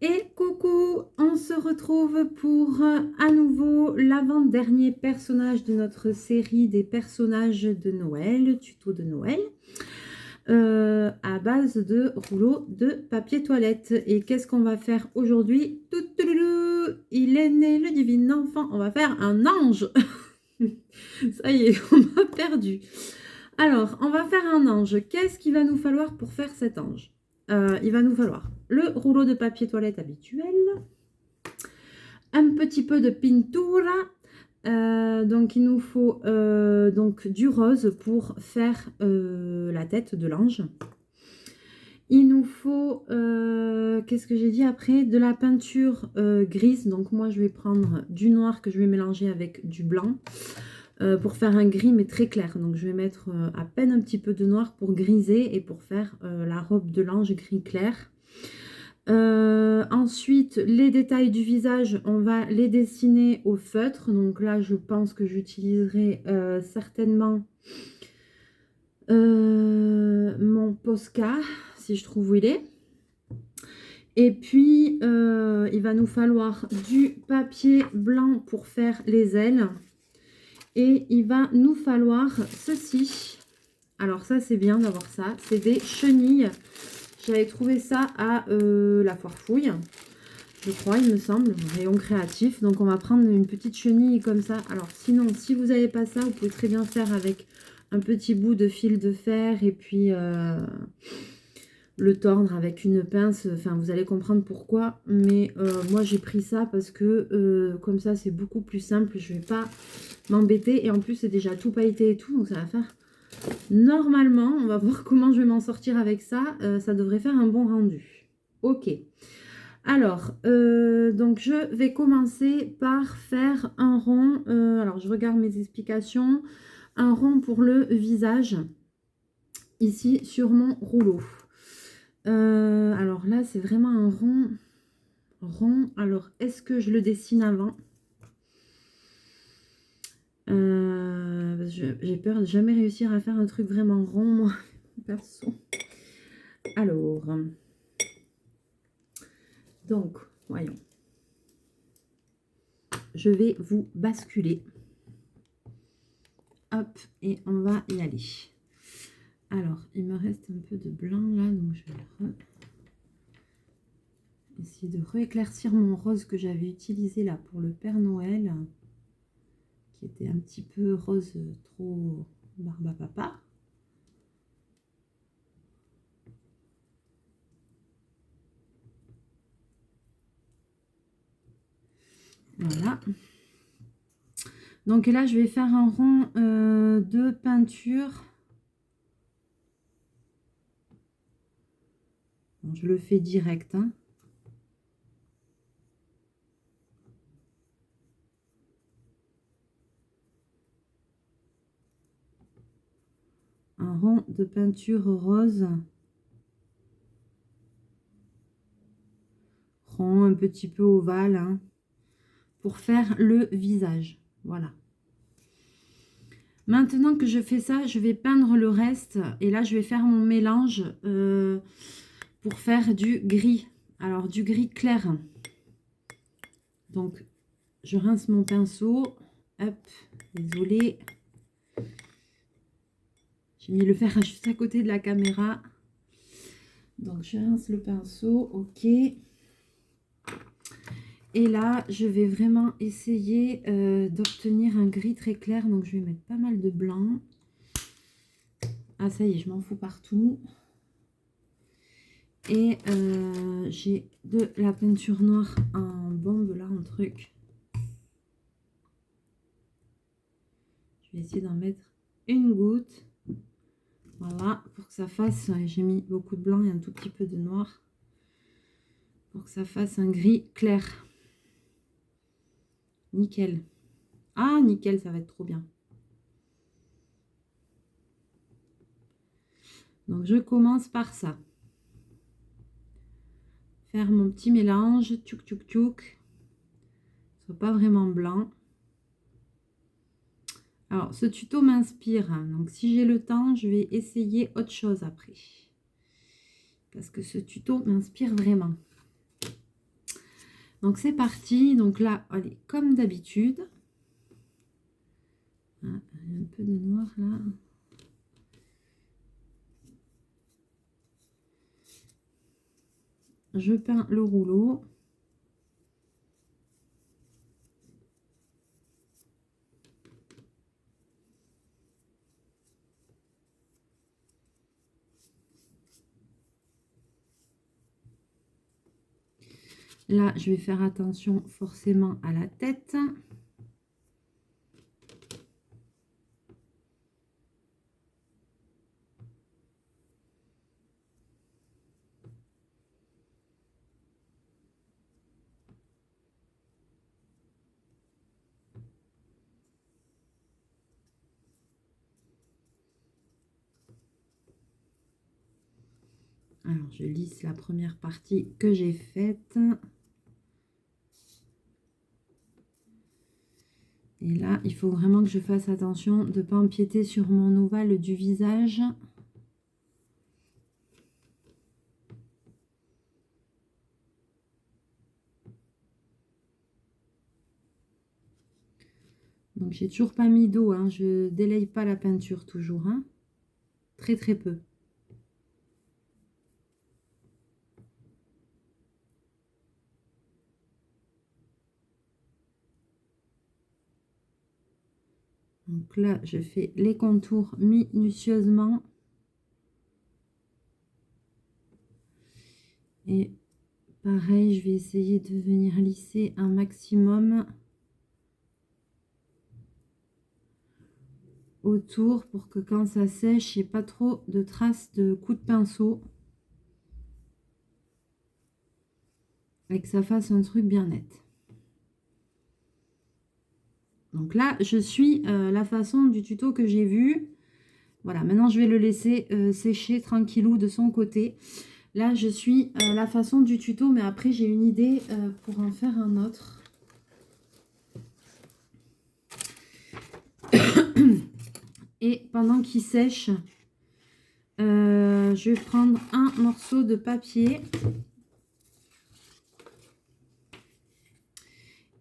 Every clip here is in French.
Et coucou, on se retrouve pour à nouveau l'avant-dernier personnage de notre série des personnages de Noël, tuto de Noël, à base de rouleaux de papier toilette. Et qu'est-ce qu'on va faire aujourd'hui? Il est né le divin enfant, on va faire un ange. Ça y est, on m'a perdu. Alors, on va faire un ange. Qu'est-ce qu'il va nous falloir pour faire cet ange? Il va nous falloir le rouleau de papier toilette habituel, un petit peu de pintura, donc il nous faut donc du rose pour faire la tête de l'ange. Il nous faut, qu'est-ce que j'ai dit après? De la peinture grise, donc moi je vais prendre du noir que je vais mélanger avec du blanc. Pour faire un gris mais très clair, donc je vais mettre à peine un petit peu de noir pour griser et pour faire la robe de l'ange gris clair. Ensuite, les détails du visage, on va les dessiner au feutre. Donc là, je pense que j'utiliserai certainement mon Posca, si je trouve où il est. Et puis, il va nous falloir du papier blanc pour faire les ailes. Et il va nous falloir ceci. Alors ça, c'est bien d'avoir ça. C'est des chenilles. J'avais trouvé ça à la foire fouille, je crois, il me semble, rayon créatif. Donc on va prendre une petite chenille comme ça. Alors sinon, si vous n'avez pas ça, vous pouvez très bien faire avec un petit bout de fil de fer et puis le tordre avec une pince. Enfin, vous allez comprendre pourquoi. Mais moi, j'ai pris ça parce que comme ça, c'est beaucoup plus simple. Je ne vais pas m'embêter. Et en plus, c'est déjà tout pailleté et tout. Donc ça va faire... Normalement, on va voir comment je vais m'en sortir avec ça. Ça devrait faire un bon rendu. Ok. Alors, donc je vais commencer par faire un rond. Alors, je regarde mes explications. Un rond pour le visage. Ici, sur mon rouleau. Alors là, c'est vraiment un rond. Rond. Alors, est-ce que je le dessine avant? J'ai peur de jamais réussir à faire un truc vraiment rond, moi, perso. Alors, donc, voyons. Je vais vous basculer. Hop, et on va y aller. Alors, il me reste un peu de blanc là, donc je vais essayer de rééclaircir mon rose que j'avais utilisé là pour le Père Noël, qui était un petit peu rose trop barbe à papa. Voilà. Donc là, je vais faire un rond de peinture. Bon, je le fais direct, hein. Un rond de peinture rose. Rond, un petit peu ovale, hein, pour faire le visage. Voilà. Maintenant que je fais ça, je vais peindre le reste. Et là, je vais faire mon mélange pour faire du gris. Alors, du gris clair. Donc, je rince mon pinceau. Hop, désolée. J'ai mis le fer juste à côté de la caméra. Donc, je rince le pinceau. Ok. Et là, je vais vraiment essayer d'obtenir un gris très clair. Donc, je vais mettre pas mal de blanc. Ah, ça y est, je m'en fous partout. Et j'ai de la peinture noire en bombe, là, en truc. Je vais essayer d'en mettre une goutte. Voilà, pour que ça fasse... J'ai mis beaucoup de blanc et un tout petit peu de noir. Pour que ça fasse un gris clair. Nickel. Ah, nickel, ça va être trop bien. Donc, je commence par ça. Faire mon petit mélange. Tchouk, tchouk, tchouk. Soit pas vraiment blanc. Alors, ce tuto m'inspire. Donc, si j'ai le temps, je vais essayer autre chose après. Parce que ce tuto m'inspire vraiment. Donc c'est parti. Donc là, allez, comme d'habitude. Ah, il y a un peu de noir là. Je peins le rouleau. Là, je vais faire attention forcément à la tête. Alors, je lisse la première partie que j'ai faite. Et là, il faut vraiment que je fasse attention de ne pas empiéter sur mon ovale du visage. Donc, j'ai toujours pas mis d'eau, hein. Je délaye pas la peinture toujours, hein. Très très peu. Donc là, je fais les contours minutieusement. Et pareil, je vais essayer de venir lisser un maximum autour pour que quand ça sèche, il n'y ait pas trop de traces de coups de pinceau. Et que ça fasse un truc bien net. Donc là, je suis la façon du tuto que j'ai vu. Voilà, maintenant je vais le laisser sécher tranquillou de son côté. Là, je suis la façon du tuto, mais après j'ai une idée pour en faire un autre. Et pendant qu'il sèche, je vais prendre un morceau de papier.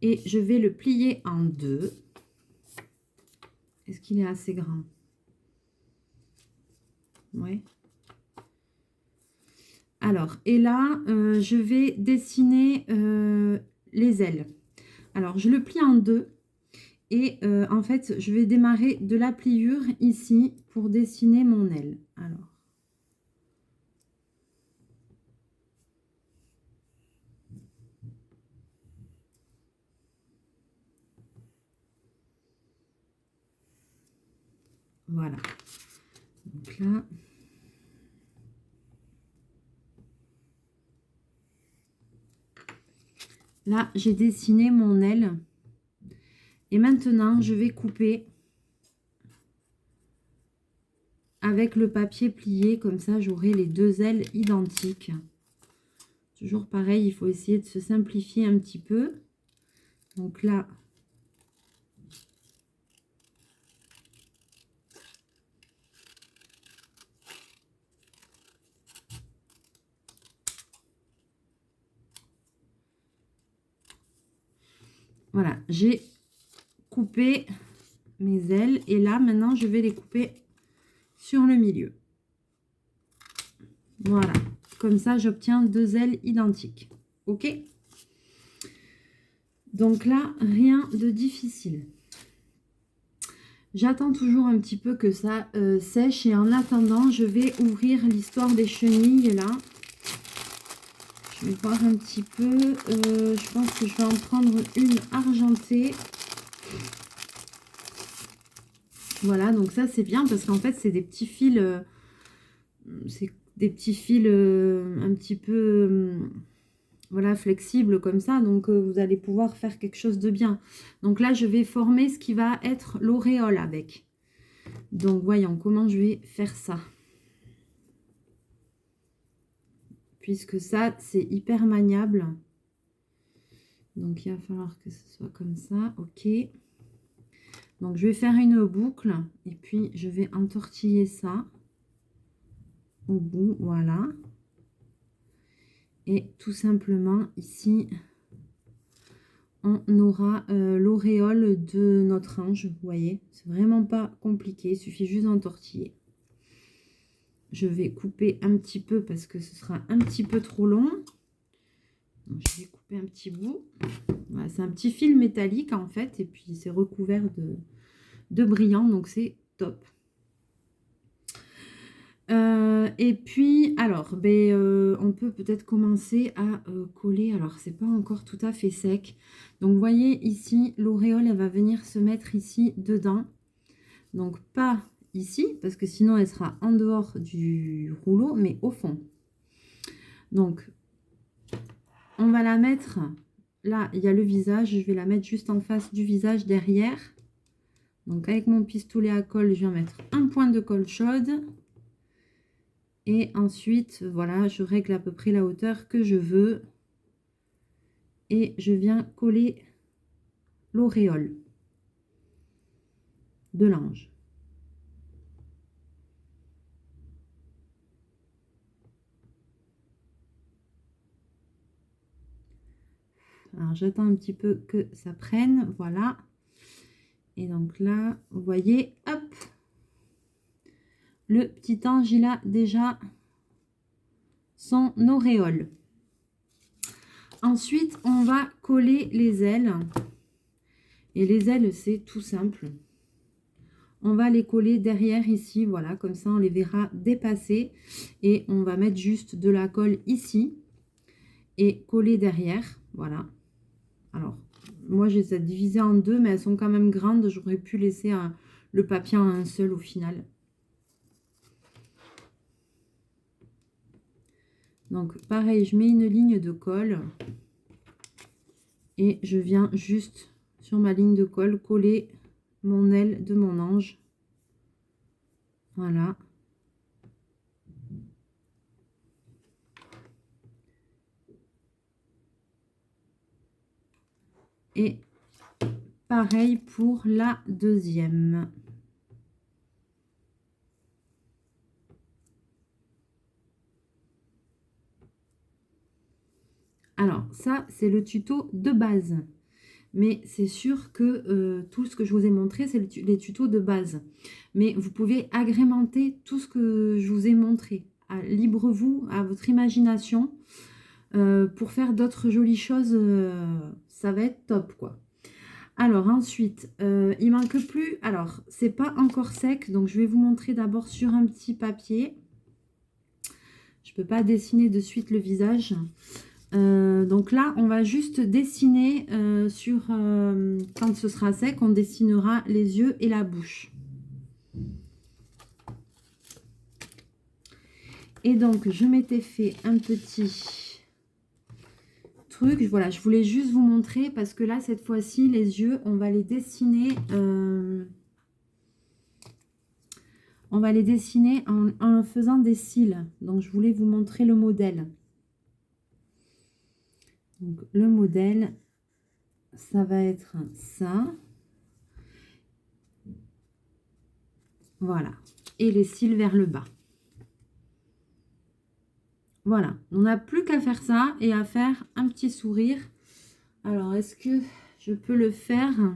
Et je vais le plier en deux. Est-ce qu'il est assez grand? Oui. Alors, et là, je vais dessiner les ailes. Alors, je le plie en deux. Et en fait, je vais démarrer de la pliure ici pour dessiner mon aile. Alors. Voilà. Donc là. Là, j'ai dessiné mon aile. Et maintenant, je vais couper avec le papier plié. Comme ça, j'aurai les deux ailes identiques. Toujours pareil, il faut essayer de se simplifier un petit peu. Donc là, voilà, j'ai coupé mes ailes et là, maintenant, je vais les couper sur le milieu. Voilà, comme ça, j'obtiens deux ailes identiques. OK? Donc là, rien de difficile. J'attends toujours un petit peu que ça sèche et en attendant, je vais ouvrir l'histoire des chenilles là. Je vais voir un petit peu. Je pense que je vais en prendre une argentée. Voilà, donc ça c'est bien parce qu'en fait c'est des petits fils. C'est des petits fils un petit peu voilà, flexibles comme ça. Donc vous allez pouvoir faire quelque chose de bien. Donc là je vais former ce qui va être l'auréole avec. Donc voyons comment je vais faire ça. Puisque ça, c'est hyper maniable. Donc, il va falloir que ce soit comme ça. OK. Donc, je vais faire une boucle. Et puis, je vais entortiller ça au bout. Voilà. Et tout simplement, ici, on aura l'auréole de notre ange. Vous voyez, c'est vraiment pas compliqué, il suffit juste d'entortiller. Je vais couper un petit peu parce que ce sera un petit peu trop long. Donc, je vais couper un petit bout. Voilà, c'est un petit fil métallique en fait, et puis c'est recouvert de brillant, donc c'est top. Et puis, alors, on peut peut-être commencer à coller. Alors, c'est pas encore tout à fait sec. Donc, vous voyez ici, l'auréole, elle va venir se mettre ici dedans. Donc, pas ici, parce que sinon, elle sera en dehors du rouleau, mais au fond. Donc, on va la mettre, là, il y a le visage. Je vais la mettre juste en face du visage, derrière. Donc, avec mon pistolet à colle, je viens mettre un point de colle chaude. Et ensuite, voilà, je règle à peu près la hauteur que je veux. Et je viens coller l'auréole de l'ange. Alors, j'attends un petit peu que ça prenne. Voilà. Et donc là, vous voyez, hop, le petit ange, il a déjà son auréole. Ensuite, on va coller les ailes. Et les ailes, c'est tout simple. On va les coller derrière ici, voilà, comme ça on les verra dépasser. Et on va mettre juste de la colle ici et coller derrière, voilà. Alors, moi j'ai ça divisé en deux, mais elles sont quand même grandes. J'aurais pu laisser le papier en un seul au final. Donc pareil, je mets une ligne de colle et je viens juste sur ma ligne de colle coller mon aile de mon ange. Voilà. Et pareil pour la deuxième. Alors, ça, c'est le tuto de base. Mais c'est sûr que tout ce que je vous ai montré, c'est les tutos de base. Mais vous pouvez agrémenter tout ce que je vous ai montré. Libre vous, à votre imagination, pour faire d'autres jolies choses. Ça va être top, quoi. Alors, ensuite, il manque plus... Alors, c'est pas encore sec, donc je vais vous montrer d'abord sur un petit papier. Je peux pas dessiner de suite le visage. Donc là, on va juste dessiner quand ce sera sec, on dessinera les yeux et la bouche. Et donc, je m'étais fait un petit truc. Voilà, je voulais juste vous montrer parce que là, cette fois-ci, les yeux, on va les dessiner... on va les dessiner en faisant des cils. Donc, je voulais vous montrer le modèle. Donc, le modèle, ça va être ça. Voilà. Et les cils vers le bas. Voilà. On n'a plus qu'à faire ça et à faire un petit sourire. Alors, est-ce que je peux le faire?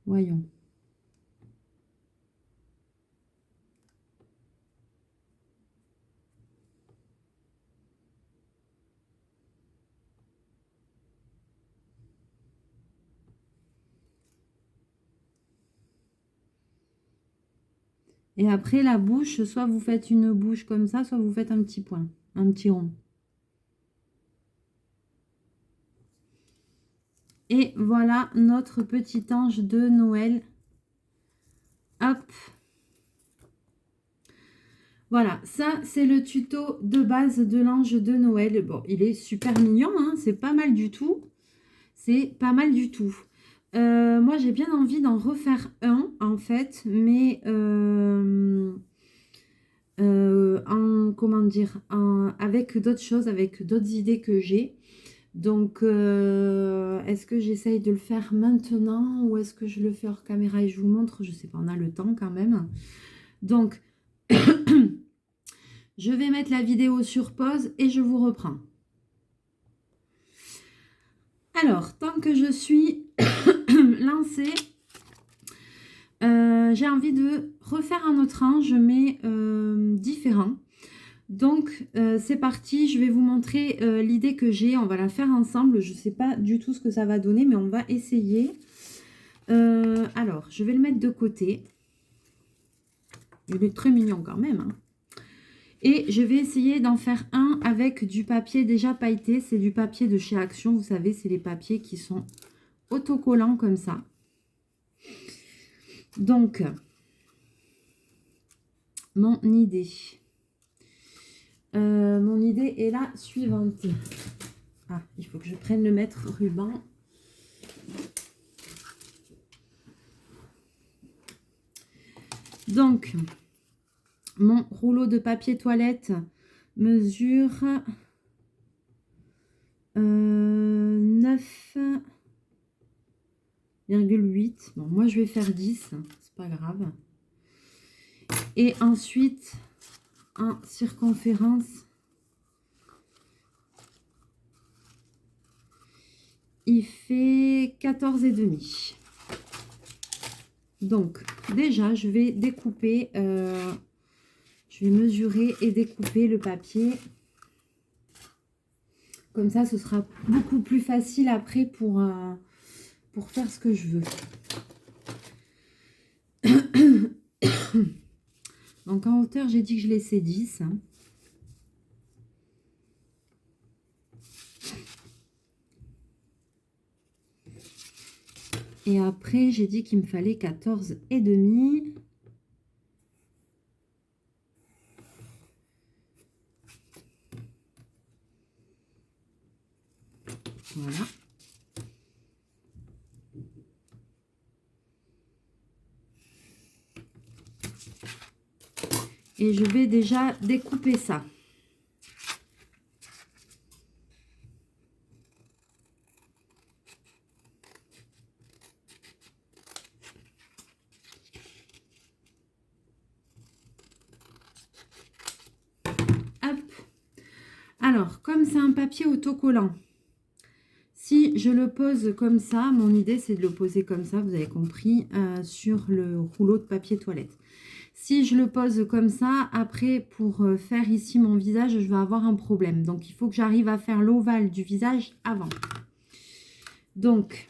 Voyons. Et après, la bouche, soit vous faites une bouche comme ça, soit vous faites un petit point, un petit rond. Et voilà notre petit ange de Noël. Hop. Voilà, ça, c'est le tuto de base de l'ange de Noël. Bon, il est super mignon, hein, c'est pas mal du tout. C'est pas mal du tout. Moi, j'ai bien envie d'en refaire un, en fait, mais comment dire, avec d'autres choses, avec d'autres idées que j'ai. Donc, est-ce que j'essaye de le faire maintenant ou est-ce que je le fais hors caméra et je vous montre? Je sais pas, on a le temps quand même. Donc, je vais mettre la vidéo sur pause et je vous reprends. Alors, tant que je suis lancée, j'ai envie de refaire un autre ange, mais différent. Donc, c'est parti. Je vais vous montrer l'idée que j'ai. On va la faire ensemble. Je ne sais pas du tout ce que ça va donner, mais on va essayer. Alors, je vais le mettre de côté. Il est très mignon quand même, hein. Et je vais essayer d'en faire un avec du papier déjà pailleté. C'est du papier de chez Action. Vous savez, c'est les papiers qui sont autocollants comme ça. Donc, mon idée est la suivante. Ah, il faut que je prenne le mètre ruban. Donc, mon rouleau de papier toilette mesure 9,8. Bon, moi, je vais faire 10. C'est pas grave. Et ensuite, en circonférence, il fait 14,5. Donc, déjà, je vais découper, je vais mesurer et découper le papier. Comme ça, ce sera beaucoup plus facile après pour faire ce que je veux. Donc, en hauteur, j'ai dit que je laissais 10. Et après, j'ai dit qu'il me fallait 14,5. Voilà. Et je vais déjà découper ça. Hop. Alors, comme c'est un papier autocollant, si je le pose comme ça, mon idée c'est de le poser comme ça, vous avez compris, sur le rouleau de papier toilette. Si je le pose comme ça, après pour faire ici mon visage, je vais avoir un problème. Donc il faut que j'arrive à faire l'ovale du visage avant. Donc,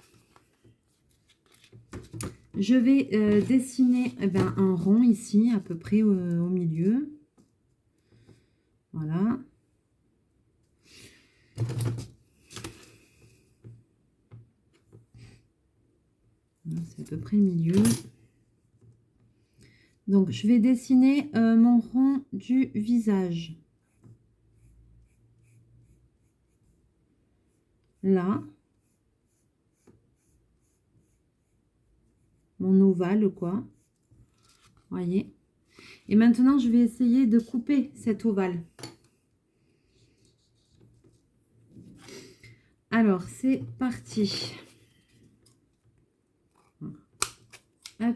je vais dessiner un rond ici, à peu près au milieu. Voilà. C'est à peu près le milieu. Donc, je vais dessiner mon rond du visage. Là. Mon ovale, quoi. Voyez. Et maintenant, je vais essayer de couper cet ovale. Alors, c'est parti. Hop.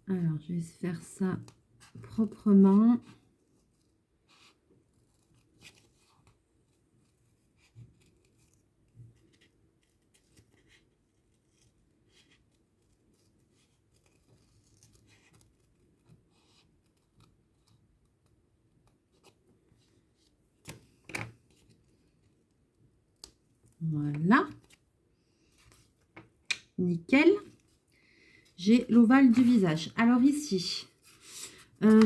Alors, je vais faire ça proprement. Voilà. Nickel. J'ai l'ovale du visage. Alors ici,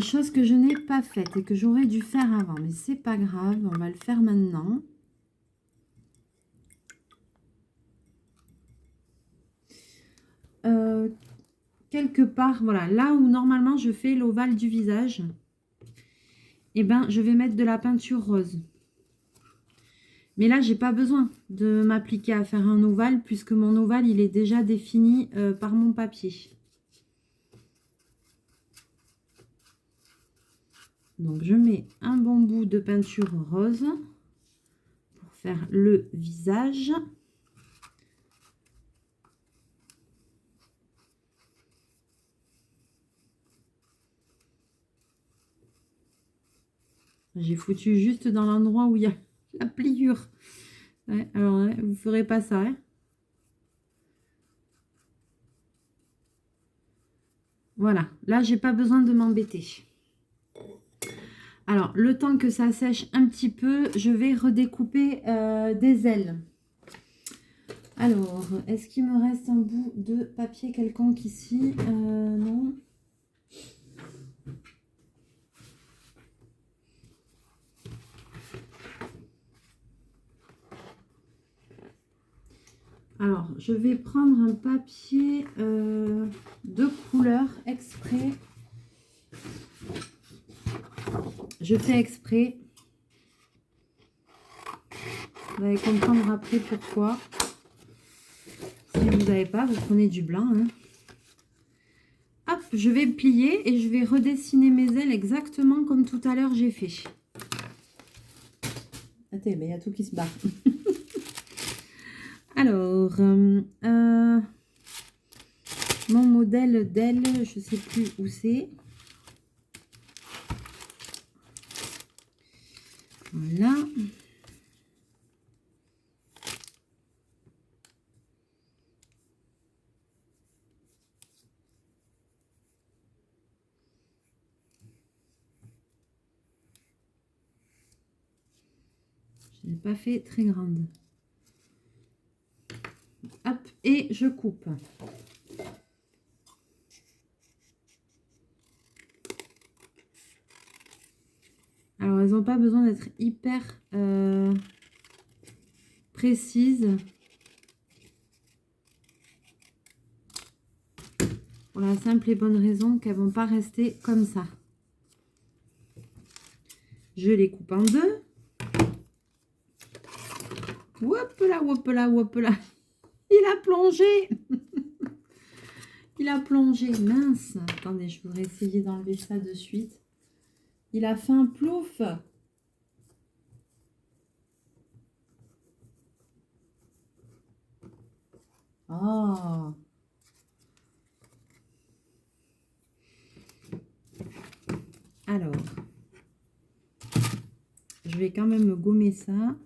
chose que je n'ai pas faite et que j'aurais dû faire avant, mais c'est pas grave, on va le faire maintenant. Quelque part, voilà, là où normalement je fais l'ovale du visage, et ben je vais mettre de la peinture rose. Mais là, j'ai pas besoin de m'appliquer à faire un ovale puisque mon ovale, il est déjà défini par mon papier. Donc, je mets un bon bout de peinture rose pour faire le visage. J'ai foutu juste dans l'endroit où il y a la pliure. Ouais, alors, ouais, vous ne ferez pas ça. Hein. Voilà, là, j'ai pas besoin de m'embêter. Alors, le temps que ça sèche un petit peu, je vais redécouper des ailes. Alors, est-ce qu'il me reste un bout de papier quelconque ici? Non. Alors, je vais prendre un papier de couleur exprès. Je fais exprès. Vous allez comprendre après pourquoi. Si vous n'avez pas, vous prenez du blanc. Hein. Hop, je vais plier et je vais redessiner mes ailes exactement comme tout à l'heure j'ai fait. Attends, mais il y a tout qui se barre. Alors, mon modèle d'aile, je ne sais plus où c'est. Voilà. Je n'ai pas fait très grande. Hop, et je coupe. Alors, elles n'ont pas besoin d'être hyper précises. Pour la simple et bonne raison qu'elles ne vont pas rester comme ça. Je les coupe en deux. Hop là, hop là, hop là. Il a plongé. Il a plongé. Mince. Attendez, je voudrais essayer d'enlever ça de suite. Il a fait un plouf. Oh. Alors, je vais quand même gommer ça.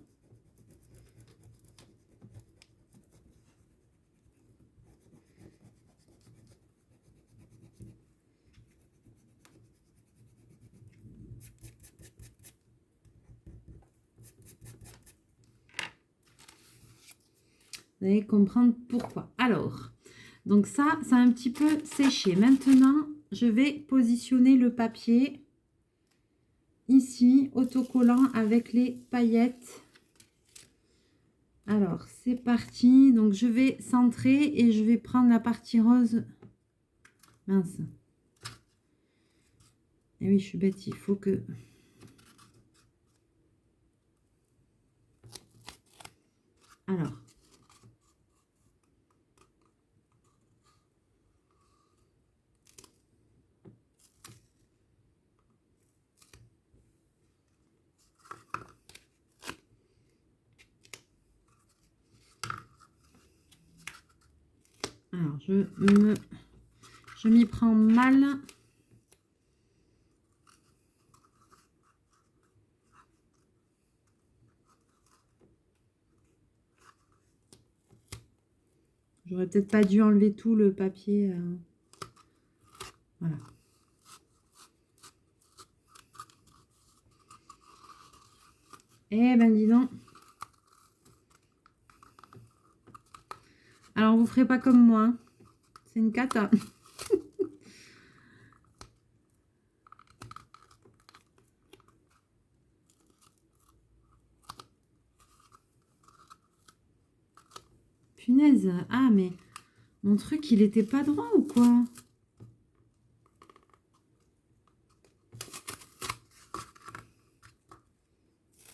Vous allez comprendre pourquoi. Alors, donc ça a un petit peu séché. Maintenant, je vais positionner le papier ici, autocollant avec les paillettes. Alors, c'est parti. Donc, je vais centrer et je vais prendre la partie rose. Mince. Et oui, je suis bête, il faut que... Alors. Alors, je m'y prends mal. J'aurais peut-être pas dû enlever tout le papier. Voilà. Eh ben, dis donc. Alors, vous ferez pas comme moi. Hein. C'est une cata. Punaise. Ah, mais mon truc, il était pas droit ou quoi?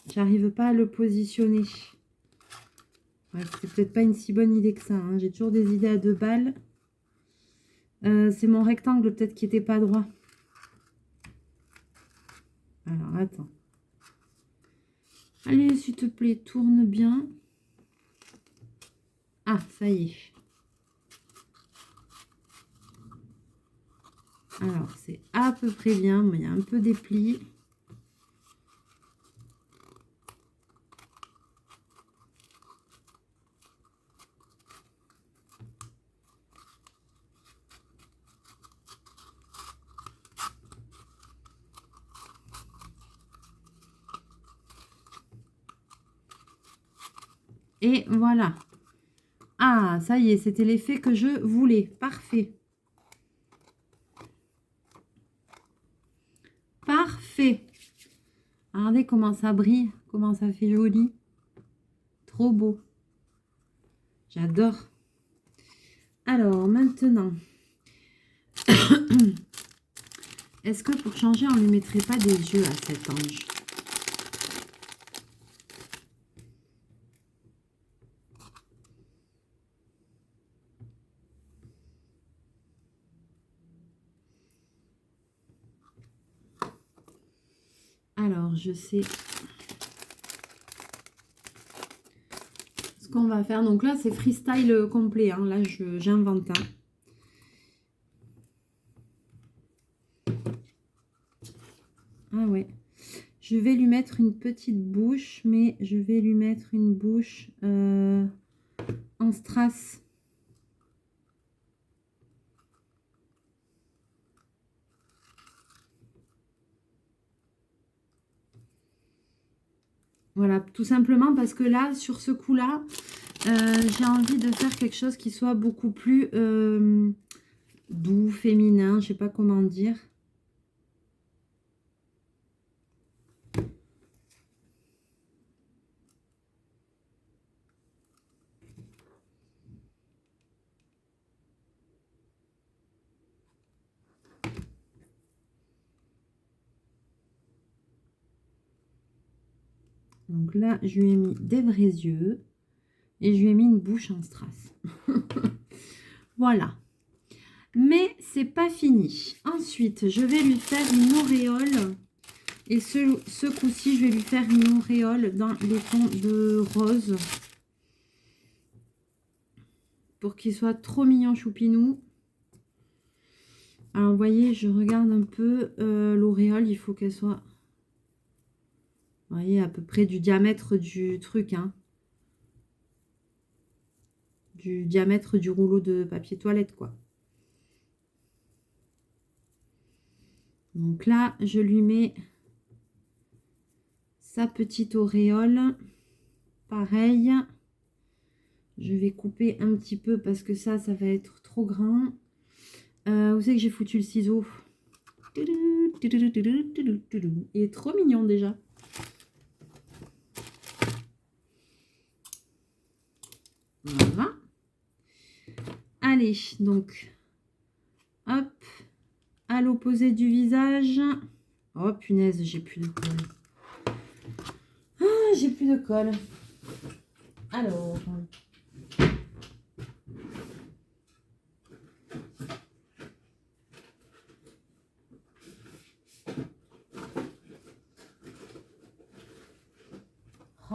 J'arrive pas à le positionner. Ouais, c'est peut-être pas une si bonne idée que ça. Hein. J'ai toujours des idées à 2 balles. C'est mon rectangle peut-être qui était pas droit. Alors, attends. Allez, s'il te plaît, tourne bien. Ah, ça y est. Alors, c'est à peu près bien, mais il y a un peu des plis. Et voilà. Ah, ça y est, c'était l'effet que je voulais. Parfait. Parfait. Regardez comment ça brille, comment ça fait joli. Trop beau. J'adore. Alors, maintenant, est-ce que pour changer, on ne lui mettrait pas des yeux à cet ange? Alors, je sais ce qu'on va faire. Donc là, c'est freestyle complet. Hein. Là, j'invente. Hein. Ah ouais. Je vais lui mettre une petite bouche, mais je vais lui mettre une bouche en strass. Voilà, tout simplement parce que là, sur ce coup-là, j'ai envie de faire quelque chose qui soit beaucoup plus doux, féminin, je sais pas comment dire. Donc là, je lui ai mis des vrais yeux et je lui ai mis une bouche en strass. Voilà. Mais c'est pas fini. Ensuite, je vais lui faire une auréole. Et ce coup-ci, je vais lui faire une auréole dans les tons de rose. Pour qu'il soit trop mignon choupinou. Alors, vous voyez, je regarde un peu l'auréole. Il faut qu'elle soit... Vous voyez, à peu près du diamètre du truc. Hein. Du diamètre du rouleau de papier toilette, quoi. Donc là, je lui mets sa petite auréole. Pareil. Je vais couper un petit peu parce que ça va être trop grand. Où c'est que j'ai foutu le ciseau? Il est trop mignon déjà. Voilà. Allez, donc, hop, à l'opposé du visage. Oh punaise, j'ai plus de colle. Ah, j'ai plus de colle. Alors...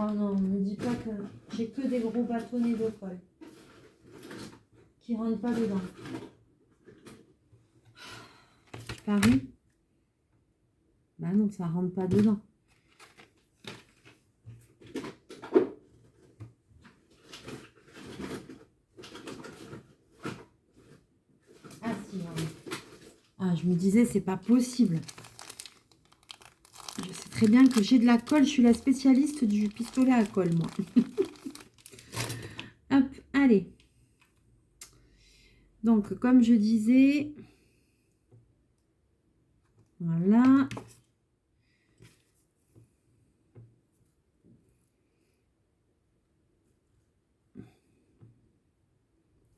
Oh non, ne me dis pas que j'ai que des gros bâtonnets de colle qui rentrent pas dedans. Je parie. Bah non, ça rentre pas dedans. Ah si, non. Ah, je me disais, c'est pas possible. Je sais très bien que j'ai de la colle. Je suis la spécialiste du pistolet à colle, moi. Hop, allez. Donc, comme je disais, voilà.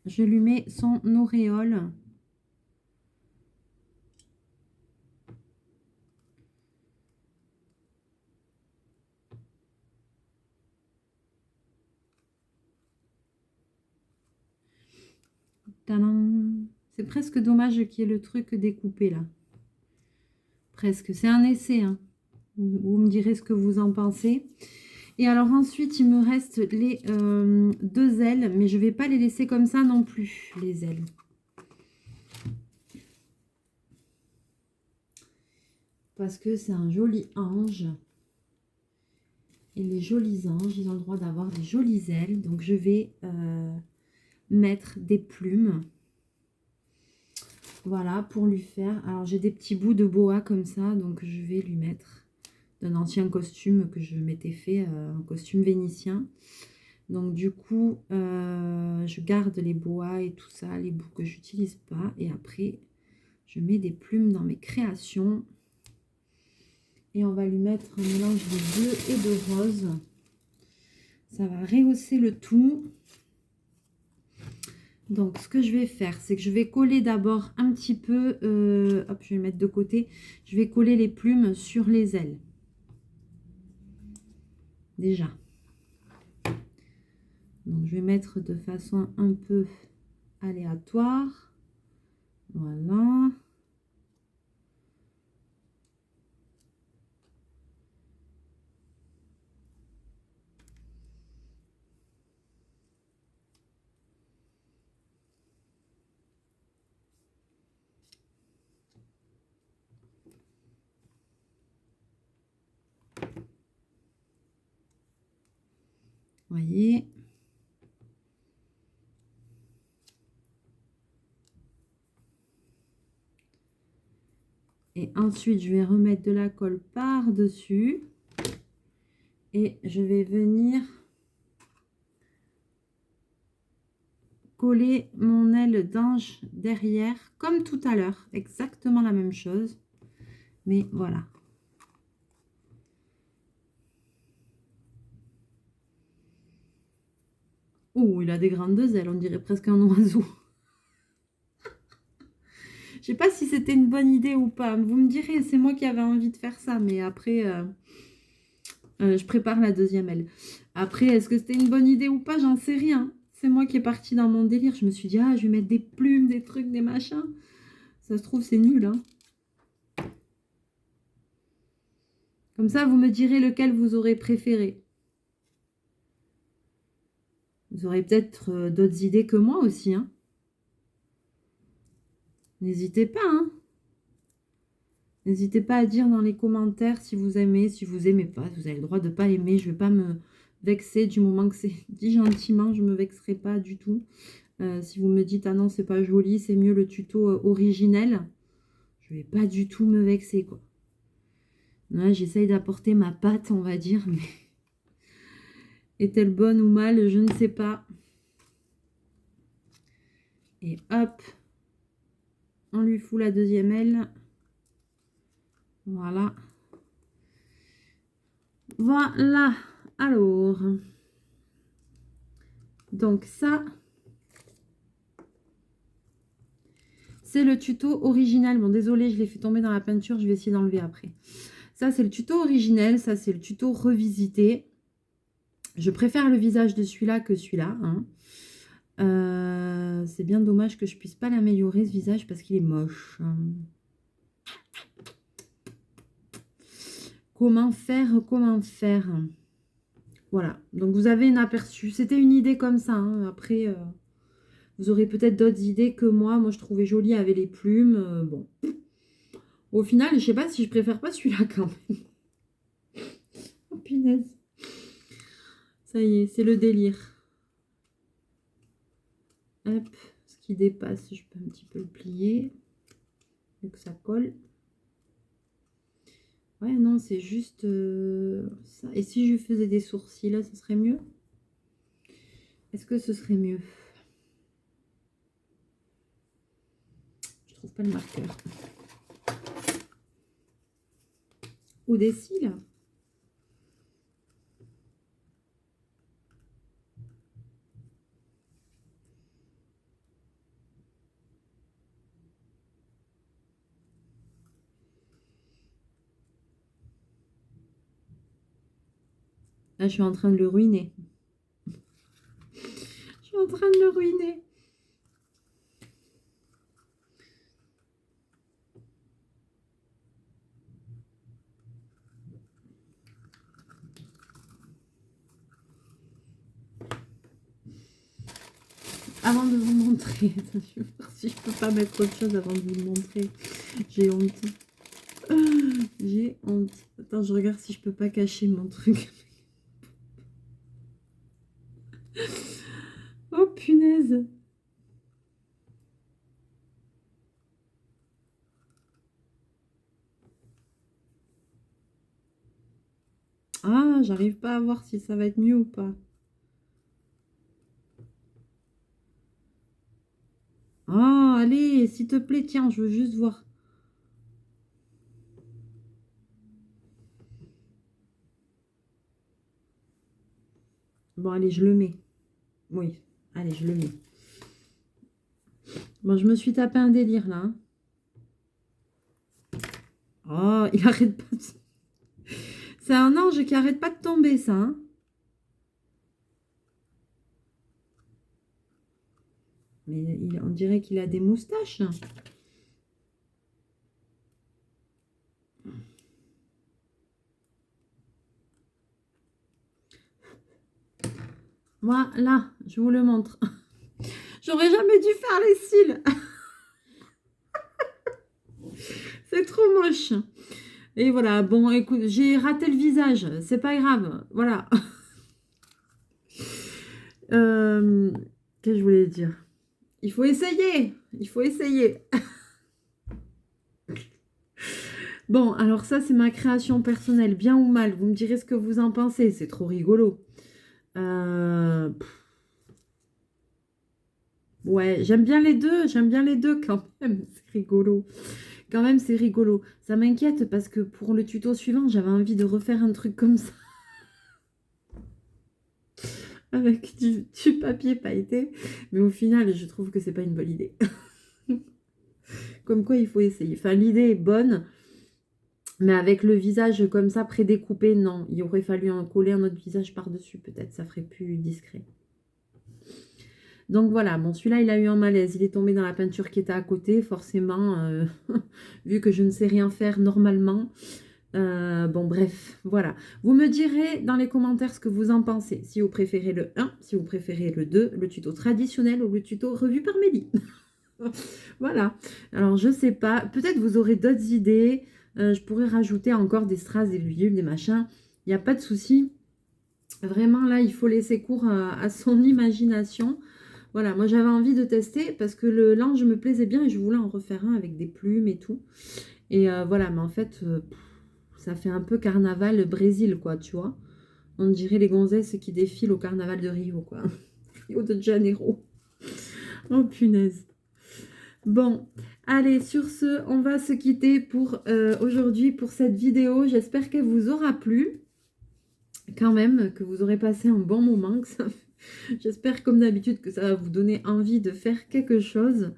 Je lui mets son auréole. C'est presque dommage qu'il y ait le truc découpé là. Presque. C'est un essai. Hein. Vous me direz ce que vous en pensez. Et alors ensuite, il me reste les deux ailes. Mais je ne vais pas les laisser comme ça non plus, les ailes. Parce que c'est un joli ange. Et les jolis anges, ils ont le droit d'avoir des jolies ailes. Donc je vais mettre des plumes. Voilà, pour lui faire. Alors j'ai des petits bouts de boa comme ça. Donc je vais lui mettre d'un ancien costume que je m'étais fait, un costume vénitien. Donc du coup, je garde les bois et tout ça, les bouts que j'utilise pas. Et après, je mets des plumes dans mes créations. Et on va lui mettre un mélange de bleu et de rose. Ça va rehausser le tout. Donc, ce que je vais faire, c'est que je vais coller d'abord un petit peu... hop, je vais le mettre de côté. Je vais coller les plumes sur les ailes. Déjà. Donc, je vais mettre de façon un peu aléatoire. Voilà. Voyez. Et ensuite, je vais remettre de la colle par-dessus. Et je vais venir coller mon aile d'ange derrière, comme tout à l'heure. Exactement la même chose. Mais voilà. Oh, il a des grandes ailes, on dirait presque un oiseau. Je sais pas si c'était une bonne idée ou pas. Vous me direz, c'est moi qui avais envie de faire ça. Mais après, je prépare la deuxième aile. Après, est-ce que c'était une bonne idée ou pas? J'en sais rien. C'est moi qui est partie dans mon délire. Je me suis dit, ah, je vais mettre des plumes, des trucs, des machins. Ça se trouve, c'est nul, hein. Comme ça, vous me direz lequel vous aurez préféré. Vous aurez peut-être d'autres idées que moi aussi, hein. N'hésitez pas, hein. N'hésitez pas à dire dans les commentaires si vous aimez, si vous aimez pas. Vous avez le droit de ne pas aimer. Je ne vais pas me vexer du moment que c'est dit gentiment. Je ne me vexerai pas du tout. Si vous me dites, ah non, c'est pas joli, c'est mieux le tuto originel. Je ne vais pas du tout me vexer, quoi. Ouais, j'essaye d'apporter ma patte, on va dire. Mais est-elle bonne ou mal? Je ne sais pas. Et hop. On lui fout la deuxième aile. Voilà. Voilà. Alors. Donc ça, c'est le tuto original. Bon, désolé, je l'ai fait tomber dans la peinture. Je vais essayer d'enlever après. Ça, c'est le tuto originel. Ça, c'est le tuto revisité. Je préfère le visage de celui-là que celui-là, hein. C'est bien dommage que je puisse pas l'améliorer, ce visage, parce qu'il est moche. Comment faire? Comment faire? Voilà. Donc, vous avez un aperçu. C'était une idée comme ça, hein. Après, vous aurez peut-être d'autres idées que moi. Moi, je trouvais joli avec les plumes. Bon. Au final, je sais pas si je préfère pas celui-là quand même. Oh, punaise. Ça y est, c'est le délire. Hop. Ce qui dépasse, je peux un petit peu le plier. Pour que ça colle. Ouais, non, c'est juste ça. Et si je faisais des sourcils, là, ce serait mieux? Est-ce que ce serait mieux? Je trouve pas le marqueur. Ou des cils? Là, je suis en train de le ruiner. Je suis en train de le ruiner. Avant de vous montrer, je vais voir si je peux pas mettre autre chose avant de vous le montrer. J'ai honte. J'ai honte. Attends, je regarde si je peux pas cacher mon truc. Oh punaise. Ah, j'arrive pas à voir si ça va être mieux ou pas. Oh, allez, s'il te plaît, tiens, je veux juste voir. Bon, allez, je le mets. Oui, allez, je le mets. Bon, je me suis tapé un délire, là. Hein. Oh, il arrête pas de... C'est un ange qui arrête pas de tomber, ça. Hein. Mais on dirait qu'il a des moustaches. Voilà, je vous le montre. J'aurais jamais dû faire les cils. C'est trop moche. Et voilà, bon, écoute, j'ai raté le visage. C'est pas grave. Voilà. Qu'est-ce que je voulais dire? Il faut essayer. Il faut essayer. Bon, alors ça, c'est ma création personnelle, bien ou mal. Vous me direz ce que vous en pensez. C'est trop rigolo. Ouais, j'aime bien les deux. J'aime bien les deux quand même. C'est rigolo. Quand même, c'est rigolo. Ça m'inquiète parce que pour le tuto suivant, j'avais envie de refaire un truc comme ça. Avec du papier pailleté. Mais au final, je trouve que c'est pas une bonne idée. Comme quoi, il faut essayer. Enfin, l'idée est bonne. Mais avec le visage comme ça, prédécoupé, non. Il aurait fallu en coller un autre visage par-dessus, peut-être. Ça ferait plus discret. Donc voilà, bon, celui-là, il a eu un malaise. Il est tombé dans la peinture qui était à côté, forcément, vu que je ne sais rien faire normalement. Bon, bref, voilà. Vous me direz dans les commentaires ce que vous en pensez. Si vous préférez le 1, si vous préférez le 2, le tuto traditionnel ou le tuto revu par Mélie. Voilà. Alors, je sais pas. Peut-être vous aurez d'autres idées. Je pourrais rajouter encore des strass, des huiles, des machins. Il n'y a pas de souci. Vraiment, là, il faut laisser cours à son imagination. Voilà, moi, j'avais envie de tester parce que le linge me plaisait bien et je voulais en refaire un avec des plumes et tout. Et voilà, mais en fait, ça fait un peu carnaval Brésil, quoi, tu vois. On dirait les gonzesses qui défilent au carnaval de Rio, quoi. Rio de Janeiro. Oh, punaise. Bon, allez, sur ce, on va se quitter pour aujourd'hui, pour cette vidéo. J'espère qu'elle vous aura plu. Quand même, que vous aurez passé un bon moment. J'espère, comme d'habitude, que ça va vous donner envie de faire quelque chose.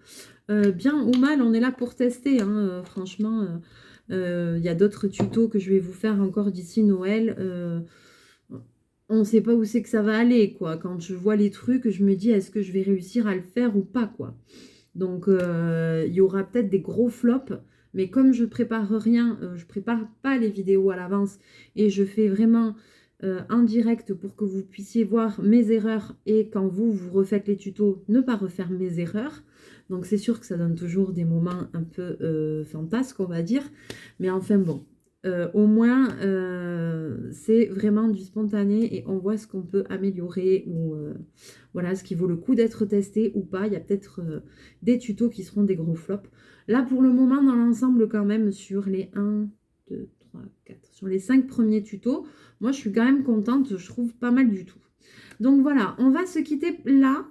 Bien ou mal, on est là pour tester. Hein, franchement, il y a d'autres tutos que je vais vous faire encore d'ici Noël. On ne sait pas où c'est que ça va aller, quoi. Quand je vois les trucs, je me dis, est-ce que je vais réussir à le faire ou pas, quoi. Donc, il y aura peut-être des gros flops. Mais comme je prépare rien, je prépare pas les vidéos à l'avance et je fais vraiment en direct pour que vous puissiez voir mes erreurs et quand vous refaites les tutos, ne pas refaire mes erreurs. Donc, c'est sûr que ça donne toujours des moments un peu fantasques, on va dire. Mais enfin, bon. Au moins, c'est vraiment du spontané et on voit ce qu'on peut améliorer ou voilà, ce qui vaut le coup d'être testé ou pas. Il y a peut-être des tutos qui seront des gros flops. Là, pour le moment, dans l'ensemble, quand même, sur les 1, 2, 3, 4, sur les 5 premiers tutos, moi, je suis quand même contente. Je trouve pas mal du tout. Donc voilà, on va se quitter là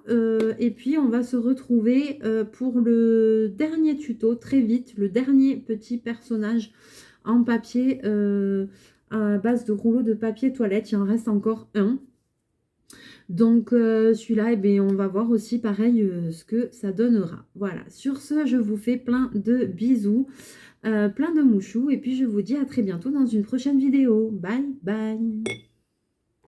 et puis on va se retrouver pour le dernier tuto très vite, le dernier petit personnage en papier à base de rouleau de papier toilette. Il en reste encore un. Donc celui-là, eh bien, on va voir aussi pareil ce que ça donnera. Voilà, sur ce, je vous fais plein de bisous, plein de mouchous et puis je vous dis à très bientôt dans une prochaine vidéo. Bye bye.